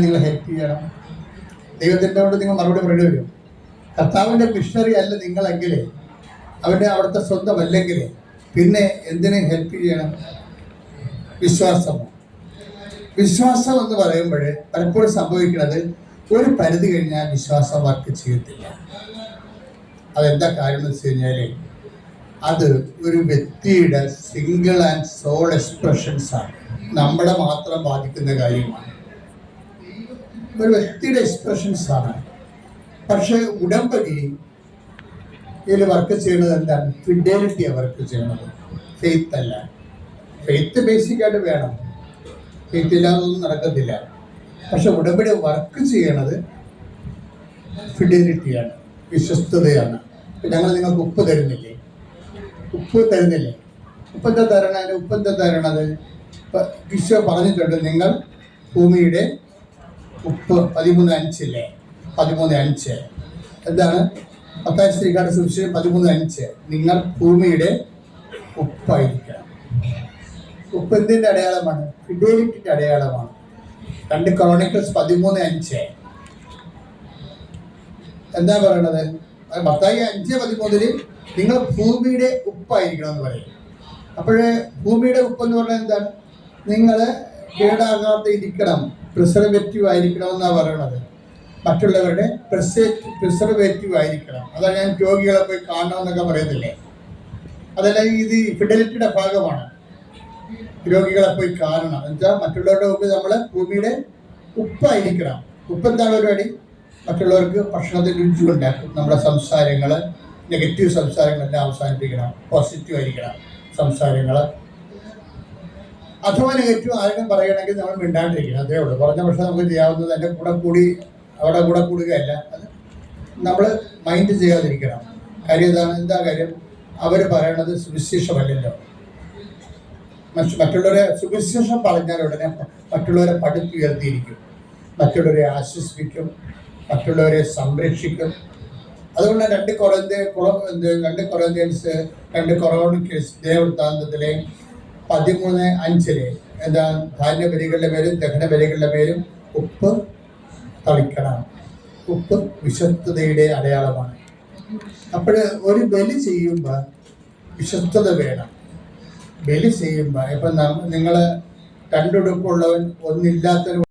നിങ്ങൾ ഹെൽപ്പ് ചെയ്യണം. ദൈവത്തിൻ്റെയോട് നിങ്ങൾ മറുപടി പറയേണ്ടി വരും. കർത്താവിൻ്റെ മിഷണറി അല്ല നിങ്ങളെങ്കിൽ, അവൻ്റെ അവിടുത്തെ സ്വന്തമല്ലെങ്കിൽ പിന്നെ എന്തിനെ ഹെൽപ്പ് ചെയ്യണം? വിശ്വാസമോ? വിശ്വാസം എന്ന് പറയുമ്പോൾ പലപ്പോഴും സംഭവിക്കുന്നത് ഒരു പരിധി കഴിഞ്ഞാൽ വിശ്വാസം വർക്ക് ചെയ്യത്തില്ല. അതെന്താ കാര്യം എന്ന് വെച്ച് കഴിഞ്ഞാൽ അത് ഒരു വ്യക്തിയുടെ സിംഗിൾ ആൻഡ് സോൾ എക്സ്പ്രഷൻസ് ആണ്. നമ്മളെ മാത്രം ബാധിക്കുന്ന കാര്യമാണ്. ഒരു വ്യക്തിയുടെ എക്സ്പ്രഷൻസ് ആണ്. പക്ഷെ ഉടമ്പടി ഇതിൽ വർക്ക് ചെയ്യുന്നത് എന്താണ്? ഫിഡലിറ്റിയാണ് വർക്ക് ചെയ്യുന്നത്, ഫെയ്ത്ത് അല്ല. ഫെയ്ത്ത് ബേസിക്കായിട്ട് വേണം, ഫെയ്ത്ത് ഇല്ലാതൊന്നും നടക്കത്തില്ല. പക്ഷെ ഉടമ്പടി വർക്ക് ചെയ്യണത് ഫിഡലിറ്റിയാണ്, വിശ്വസ്തതയാണ്. ഞങ്ങൾ നിങ്ങൾക്ക് ഉപ്പ് തരുന്നില്ലേ? ഉപ്പ് തരുന്നില്ലേ? ഉപ്പെന്താ തരണ? ഉപ്പെന്താ തരണത്? ഈശോ പറഞ്ഞിട്ടുണ്ട്, നിങ്ങൾ ഭൂമിയുടെ ഉപ്പ് 13:5 13:5 എന്താണ്? മത്തായി ശ്രീകാട് സുവിശേഷം 13:5 നിങ്ങൾ ഭൂമിയുടെ ഉപ്പായിരിക്കണം. ഉപ്പ് എന്തിൻ്റെ അടയാളമാണ്? ഫിഡലിറ്റിയുടെ അടയാളമാണ്. 2 ക്രോണിക്കൽസ് 13:5 എന്താ പറയണത്? മത്തായി 5:13 നിങ്ങൾ ഭൂമിയുടെ ഉപ്പായിരിക്കണം എന്ന് പറയും. അപ്പോഴേ ഭൂമിയുടെ ഉപ്പെന്ന് പറഞ്ഞാൽ എന്താണ്? നിങ്ങൾ കേടാകാതെ ഇരിക്കണം, പ്രിസർവേറ്റീവ് ആയിരിക്കണം എന്നാണ് പറയണത്. മറ്റുള്ളവരുടെ പ്രിസർവേറ്റീവ് ആയിരിക്കണം. അതാണ് ഞാൻ രോഗികളെ പോയി കാണണമെന്നൊക്കെ പറയത്തില്ലേ? അതല്ല, ഇത് ഫിഡലിറ്റിയുടെ ഭാഗമാണ്. രോഗികളെ പോയി കാണണം എന്നുവെച്ചാൽ മറ്റുള്ളവരുടെ മുമ്പ് നമ്മൾ ഭൂമിയുടെ ഉപ്പായിരിക്കണം. ഉപ്പെന്താണ് പരിപാടി? മറ്റുള്ളവർക്ക് ഭക്ഷണത്തിൽ രുചി ഉണ്ടാക്കും. നമ്മുടെ സംസാരങ്ങൾ, നെഗറ്റീവ് സംസാരങ്ങളെല്ലാം അവസാനിപ്പിക്കണം, പോസിറ്റീവ് ആയിരിക്കണം സംസാരങ്ങൾ. അഥവാ നെഗറ്റീവ് ആരെങ്കിലും പറയണമെങ്കിൽ നമ്മൾ മിണ്ടാണ്ടിരിക്കണം, അതേ ഉള്ളൂ. പറഞ്ഞ പക്ഷേ നമുക്ക് ചെയ്യാവുന്നത് എൻ്റെ കൂടെ കൂടുകയല്ല, അത് നമ്മൾ മൈൻഡ് ചെയ്യാതിരിക്കണം. കാര്യം ഇതാണ്. എന്താ കാര്യം? അവർ പറയണത് സുവിശേഷമല്ലല്ലോ. മറ്റുള്ളവരെ സുവിശേഷം പറഞ്ഞാൽ ഉടനെ മറ്റുള്ളവരെ പടുത്തുയർത്തിയിരിക്കും, മറ്റുള്ളവരെ ആശ്വസിപ്പിക്കും, മറ്റുള്ളവരെ സംരക്ഷിക്കും. അതുകൊണ്ട് 2 കൊറോണിക്കൽസ് ദേവവൃത്താന്തത്തിലെ 13:5 എന്താ? ധാന്യബലികളുടെ പേരും ദഹനബലികളുടെ പേരും ഉപ്പ് തളിക്കണം. ഉപ്പ് വിശുദ്ധതയുടെ അടയാളമാണ്. അപ്പോൾ ഒരു ബലി ചെയ്യുമ്പോൾ വിശുദ്ധത വേണം. ബലി ചെയ്യുമ്പോൾ ഇപ്പം നിങ്ങൾ 2 ഉടുപ്പുള്ളവൻ ഒന്നില്ലാത്തവൻ